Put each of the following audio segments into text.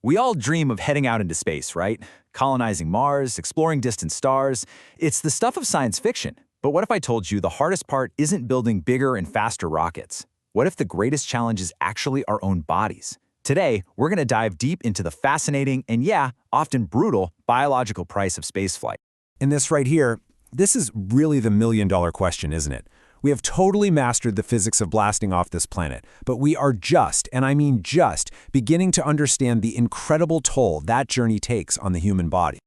We all dream of heading out into space, right? Colonizing Mars, exploring distant stars. It's the stuff of science fiction. But what if I told you the hardest part isn't building bigger and faster rockets? What if the greatest challenge is actually our own bodies? Today, we're going to dive deep into the fascinating and, yeah, often brutal biological price of spaceflight. And this right here, this is really the million-dollar question, isn't it? We have totally mastered the physics of blasting off this planet, but we are just, and I mean just, beginning to understand the incredible toll that journey takes on the human body.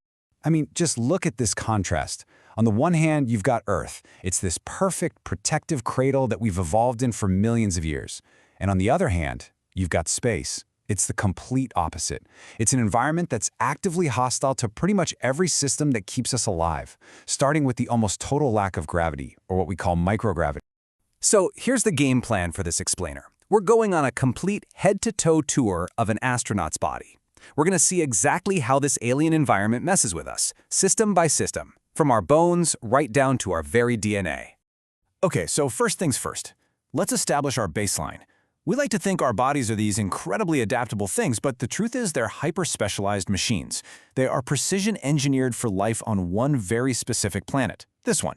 I mean, just look at this contrast. On the one hand, you've got Earth. It's this perfect, protective cradle that we've evolved in for millions of years. And on the other hand, you've got space. It's the complete opposite. It's an environment that's actively hostile to pretty much every system that keeps us alive, starting with the almost total lack of gravity, or what we call microgravity. So here's the game plan for this explainer. We're going on a complete head-to-toe tour of an astronaut's body. We're going to see exactly how this alien environment messes with us, system by system, from our bones right down to our very DNA. Okay, so first things first. Let's establish our baseline. We like to think our bodies are these incredibly adaptable things, but the truth is they're hyper-specialized machines. They are precision-engineered for life on one very specific planet, this one.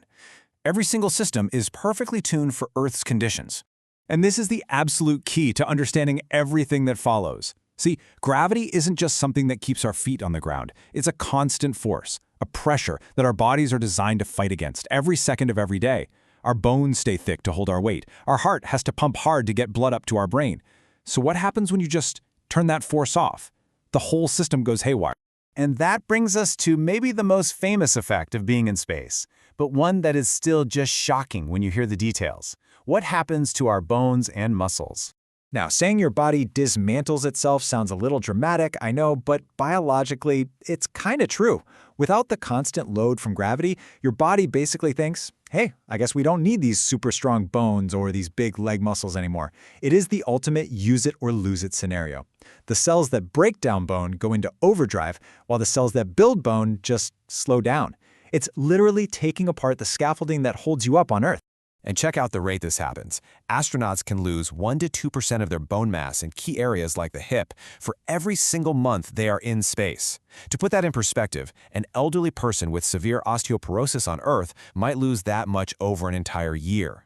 Every single system is perfectly tuned for Earth's conditions. And this is the absolute key to understanding everything that follows. See, gravity isn't just something that keeps our feet on the ground. It's a constant force, a pressure that our bodies are designed to fight against every second of every day. Our bones stay thick to hold our weight. Our heart has to pump hard to get blood up to our brain. So what happens when you just turn that force off? The whole system goes haywire. And that brings us to maybe the most famous effect of being in space, but one that is still just shocking when you hear the details. What happens to our bones and muscles? Now, saying your body dismantles itself sounds a little dramatic, I know, but biologically, it's kind of true. Without the constant load from gravity, your body basically thinks, hey, I guess we don't need these super strong bones or these big leg muscles anymore. It is the ultimate use it or lose it scenario. The cells that break down bone go into overdrive, while the cells that build bone just slow down. It's literally taking apart the scaffolding that holds you up on Earth. And check out the rate this happens. Astronauts can lose 1 to 2% of their bone mass in key areas like the hip for every single month they are in space. To put that in perspective, an elderly person with severe osteoporosis on Earth might lose that much over an entire year.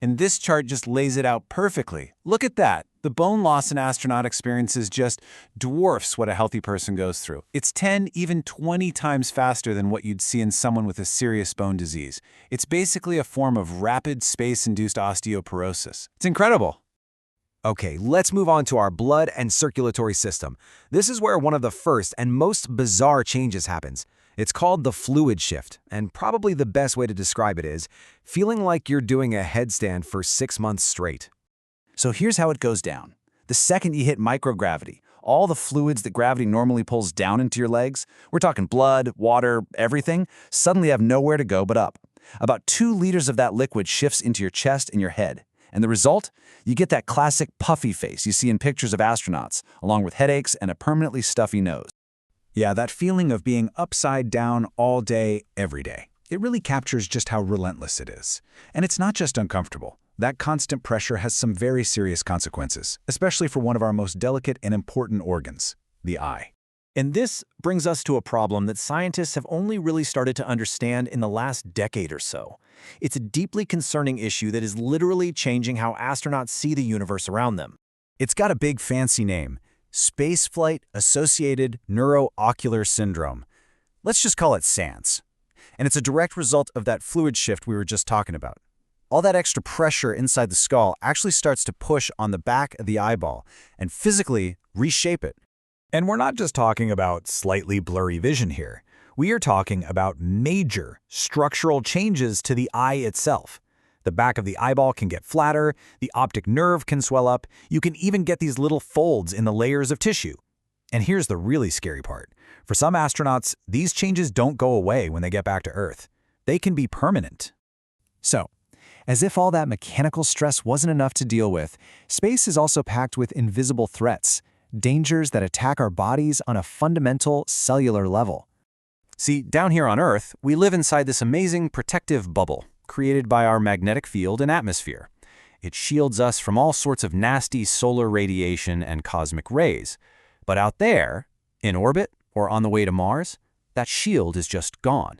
And this chart just lays it out perfectly. Look at that. The bone loss an astronaut experiences just dwarfs what a healthy person goes through. It's 10, even 20 times faster than what you'd see in someone with a serious bone disease. It's basically a form of rapid space-induced osteoporosis. It's incredible. Okay, let's move on to our blood and circulatory system. This is where one of the first and most bizarre changes happens. It's called the fluid shift, and probably the best way to describe it is feeling like you're doing a headstand for 6 months straight. So here's how it goes down. The second you hit microgravity, all the fluids that gravity normally pulls down into your legs, we're talking blood, water, everything, suddenly have nowhere to go but up. About 2 liters of that liquid shifts into your chest and your head. And the result? You get that classic puffy face you see in pictures of astronauts, along with headaches and a permanently stuffy nose. Yeah, that feeling of being upside down all day, every day. It really captures just how relentless it is. And it's not just uncomfortable. That constant pressure has some very serious consequences, especially for one of our most delicate and important organs, the eye. And this brings us to a problem that scientists have only really started to understand in the last decade or so. It's a deeply concerning issue that is literally changing how astronauts see the universe around them. It's got a big fancy name, spaceflight associated neuroocular syndrome. Let's just call it SANS. And it's a direct result of that fluid shift we were just talking about. All that extra pressure inside the skull actually starts to push on the back of the eyeball and physically reshape it. And we're not just talking about slightly blurry vision here. We are talking about major structural changes to the eye itself. The back of the eyeball can get flatter, the optic nerve can swell up, you can even get these little folds in the layers of tissue. And here's the really scary part. For some astronauts, these changes don't go away when they get back to Earth. They can be permanent. So, as if all that mechanical stress wasn't enough to deal with, space is also packed with invisible threats, dangers that attack our bodies on a fundamental cellular level. See, down here on Earth, we live inside this amazing protective bubble created by our magnetic field and atmosphere. It shields us from all sorts of nasty solar radiation and cosmic rays. But out there, in orbit or on the way to Mars, that shield is just gone.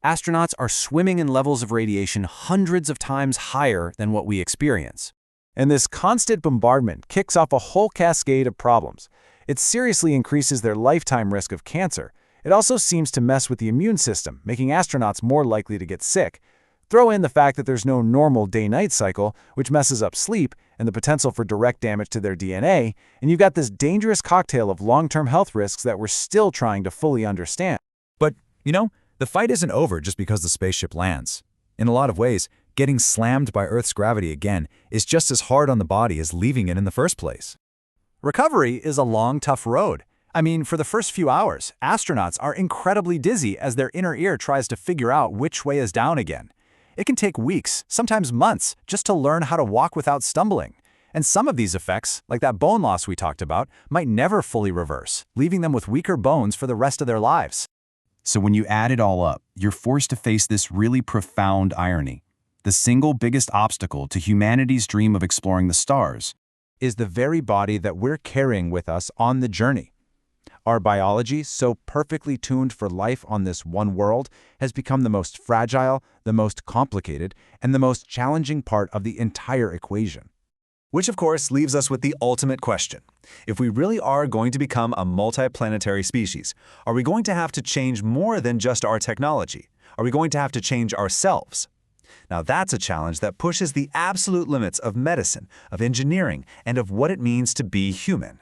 Astronauts are swimming in levels of radiation hundreds of times higher than what we experience. And this constant bombardment kicks off a whole cascade of problems. It seriously increases their lifetime risk of cancer. It also seems to mess with the immune system, making astronauts more likely to get sick. Throw in the fact that there's no normal day-night cycle, which messes up sleep and the potential for direct damage to their DNA, and you've got this dangerous cocktail of long-term health risks that we're still trying to fully understand. But, the fight isn't over just because the spaceship lands. In a lot of ways, getting slammed by Earth's gravity again is just as hard on the body as leaving it in the first place. Recovery is a long, tough road. I mean, for the first few hours, astronauts are incredibly dizzy as their inner ear tries to figure out which way is down again. It can take weeks, sometimes months, just to learn how to walk without stumbling. And some of these effects, like that bone loss we talked about, might never fully reverse, leaving them with weaker bones for the rest of their lives. So when you add it all up, you're forced to face this really profound irony. The single biggest obstacle to humanity's dream of exploring the stars Is the very body that we're carrying with us on the journey. Our biology, so perfectly tuned for life on this one world, has become the most fragile, the most complicated, and the most challenging part of the entire equation. Which, of course, leaves us with the ultimate question. If we really are going to become a multiplanetary species, are we going to have to change more than just our technology? Are we going to have to change ourselves? Now, that's a challenge that pushes the absolute limits of medicine, of engineering, and of what it means to be human.